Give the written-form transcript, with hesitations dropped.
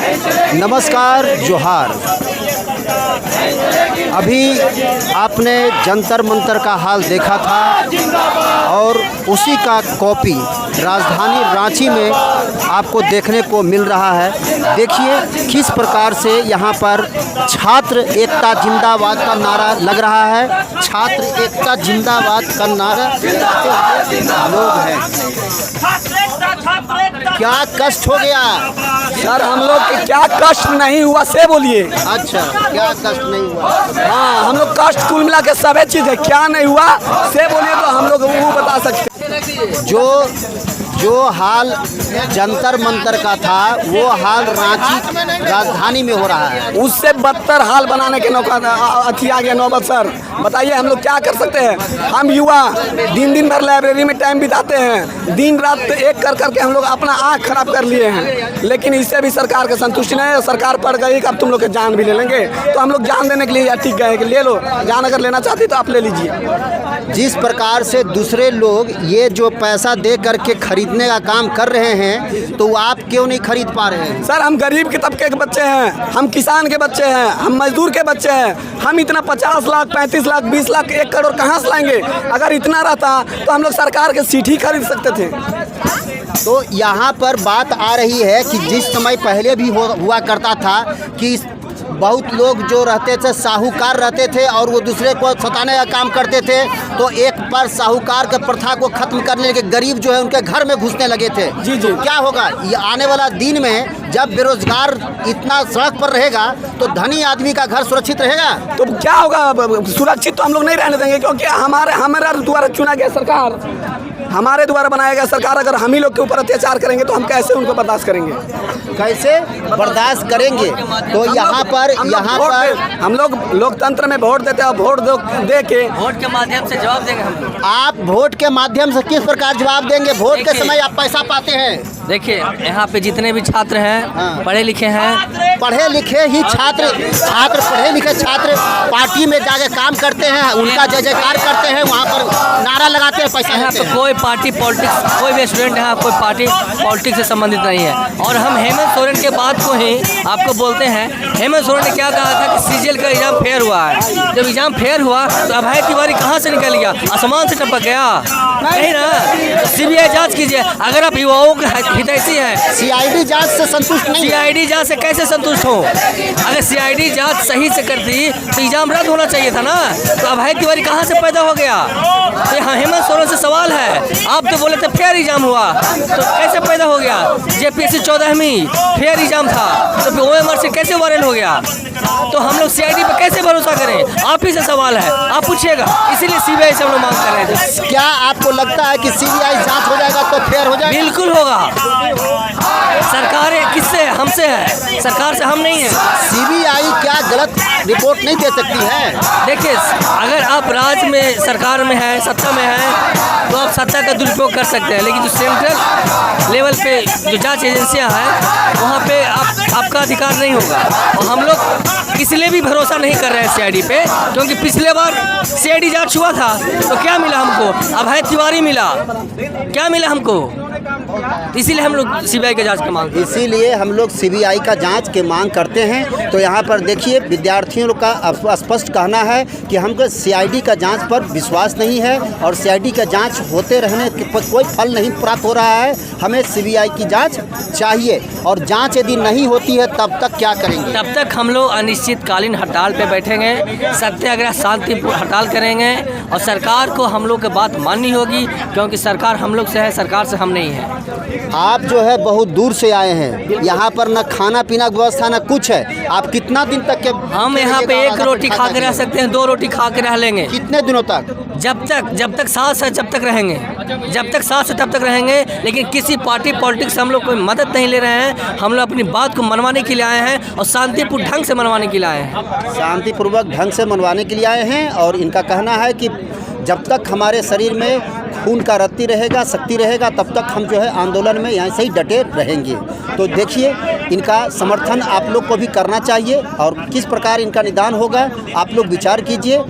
नमस्कार, जोहार। अभी आपने जंतर मंतर का हाल देखा था और उसी का कॉपी राजधानी रांची में आपको देखने को मिल रहा है। देखिए किस प्रकार से यहाँ पर छात्र एकता जिंदाबाद का नारा लग रहा है। छात्र एकता जिंदाबाद का नारा लोग हैं। क्या कष्ट हो गया सर? हम लोग के क्या कष्ट नहीं हुआ से बोलिए। अच्छा, क्या कष्ट नहीं हुआ? हाँ, हम लोग कष्ट कुल मिला के सभी चीज़ है, क्या नहीं हुआ से बोलिए तो हम लोग वो बता सकते हैं। जो हाल जंतर मंतर का था वो हाल रांची राजधानी में हो रहा है। उससे बदतर हाल बनाने के नौका अथी आ गया नौबत। सर बताइए हम लोग क्या कर सकते हैं? हम युवा दिन भर लाइब्रेरी में टाइम बिताते हैं, दिन रात एक कर करके हम लोग अपना आँख खराब कर लिए हैं, लेकिन इससे भी सरकार का संतुष्टि नहीं है। सरकार पड़ गई कि अब तुम लोग के जान भी ले लेंगे, तो हम लोग जान देने के लिए ठीक गए कि ले लो, जान अगर लेना चाहती तो आप ले लीजिए। जिस प्रकार से दूसरे लोग ये जो पैसा दे करके खरीदने का काम कर रहे हैं तो आप क्यों नहीं खरीद पा रहे हैं? सर हम गरीब के तबके के बच्चे हैं, हम किसान के बच्चे हैं, हम मजदूर के बच्चे हैं। हम इतना 50 लाख 35 लाख 20 लाख 1 करोड़ कहाँ से लाएंगे? अगर इतना रहता तो हम लोग सरकार के सीट ही खरीद सकते थे। तो यहाँ पर बात आ रही है कि जिस समय पहले भी हुआ करता था कि बहुत लोग जो रहते थे साहूकार रहते थे और वो दूसरे को सताने का काम करते थे, तो एक पर साहूकार के प्रथा को खत्म करने के गरीब जो है उनके घर में घुसने लगे थे। जी। क्या होगा ये आने वाला दिन में जब बेरोजगार इतना सड़क पर रहेगा तो धनी आदमी का घर सुरक्षित रहेगा? तो क्या होगा? सुरक्षित तो हम लोग नहीं रहने देंगे, क्योंकि हमारा द्वारा चुना गया सरकार, हमारे द्वारा बनाया गया सरकार। अगर हम ही लोग के ऊपर अत्याचार करेंगे तो हम कैसे उनको बर्दाश्त करेंगे? कैसे बर्दाश्त करेंगे? तो यहाँ पर हम लोग लोकतंत्र में वोट देते हैं, वोट दे के वोट के माध्यम से जवाब देंगे हम। आप वोट के माध्यम से किस प्रकार जवाब देंगे? वोट के समय आप पैसा पाते हैं। देखिए यहाँ पे जितने भी छात्र हैं पढ़े लिखे हैं, पढ़े लिखे ही छात्र पढ़े लिखे छात्र पार्टी में जाके काम करते हैं, उनका जय जयकार करते हैं, वहाँ पर नारा लगाते हैं, पैसा यहाँ पे कोई पार्टी पॉलिटिक्स, कोई भी स्टूडेंट यहाँ कोई पार्टी पॉलिटिक्स से संबंधित नहीं है। और हम हेमंत सोरेन के बात को ही आपको बोलते हैं। हेमंत सोरेन ने क्या कहा था कि सीजीएल का एग्जाम फेयर हुआ है। जब एग्जाम फेयर हुआ तो अभय तिवारी कहाँ से निकल गया? आसमान से टपक गया? नहीं ना। सीबीआई जांच कीजिए। अगर आप युवाओं के हितैषी है, सीआईडी जांच से संतुष्ट नहीं? सीआईडी जांच से कैसे संतुष्ट हो? अगर सीआईडी जांच सही से करती तो एग्जाम रद्द होना चाहिए था ना। तो अभय तिवारी कहाँ से पैदा हो गया? तो यहाँ हेमंत सोरेन से सवाल है। आप तो बोले थे फेयर एग्जाम हुआ, तो कैसे पैदा हो गया? जेपीएससी 14वीं फेयर एग्जाम था, तो फिर ओएमआर से कैसे वायरल हो गया? तो हम लोग सीआईडी पे कैसे भरोसा करें? आप ही से सवाल है, आप पूछिएगा। इसीलिए सीबीआई से हम लोग मांग कर रहे थे। क्या आपको लगता है कि सीबीआई जांच हो जाएगा तो फेयर हो जाएगा? बिल्कुल होगा। सरकार किससे? हमसे है, सरकार से हम नहीं है। सीबीआई क्या गलत रिपोर्ट नहीं दे सकती है? देखिए अगर आप राज्य में सरकार में है, सत्ता में है, तो आप सत्ता का दुरुपयोग कर सकते हैं, लेकिन जो सेंट्रल लेवल पे जो जांच एजेंसियां हैं वहाँ पे आपका अधिकार नहीं होगा। और हम लोग इसलिए भी भरोसा नहीं कर रहे हैं सीआईडी पे, क्योंकि पिछले बार सीआईडी जांच हुआ था तो क्या मिला हमको? अभय तिवारी मिला, क्या मिला हमको? इसीलिए हम लोग सीबीआई का जांच की मांग, इसीलिए हम लोग सीबीआई का जांच की मांग करते हैं। तो यहाँ पर देखिए विद्यार्थियों का स्पष्ट कहना है कि हमको सीआईडी का जांच पर विश्वास नहीं है और सीआईडी का जांच होते रहने पर कोई फल नहीं प्राप्त हो रहा है। हमें सीबीआई की जांच चाहिए और जांच यदि नहीं होती है तब तक क्या करेंगे? तब तक हम लोग अनिश्चितकालीन हड़ताल पे बैठेंगे, सत्याग्रह शांतिपूर्ण हड़ताल करेंगे और सरकार को हम लोग की बात माननी होगी, क्योंकि सरकार हम लोग से है, सरकार से हम नहीं है। आप जो है बहुत दूर से आए हैं, यहाँ पर न खाना पीना की व्यवस्था न कुछ है। आप कितना दिन तक के? हम यहाँ पे एक रोटी खा के रह सकते हैं, 2 रोटी खा के रह लेंगे। कितने दिनों तक? जब तक सांस है जब तक रहेंगे, जब तक सांस है तब तक रहेंगे। लेकिन किसी पार्टी पॉलिटिक्स से हम लोग कोई मदद नहीं ले रहे हैं। हम लोग अपनी बात को मनवाने के लिए आए हैं और शांतिपूर्ण ढंग से मनवाने के लिए आए हैं। शांतिपूर्वक ढंग से मनवाने के लिए आए हैं और इनका कहना है कि जब तक हमारे शरीर में खून का रत्ती रहेगा, शक्ति रहेगा, तब तक हम जो है आंदोलन में यहाँ से ही डटे रहेंगे। तो देखिए इनका समर्थन आप लोग को भी करना चाहिए और किस प्रकार इनका निदान होगा आप लोग विचार कीजिए।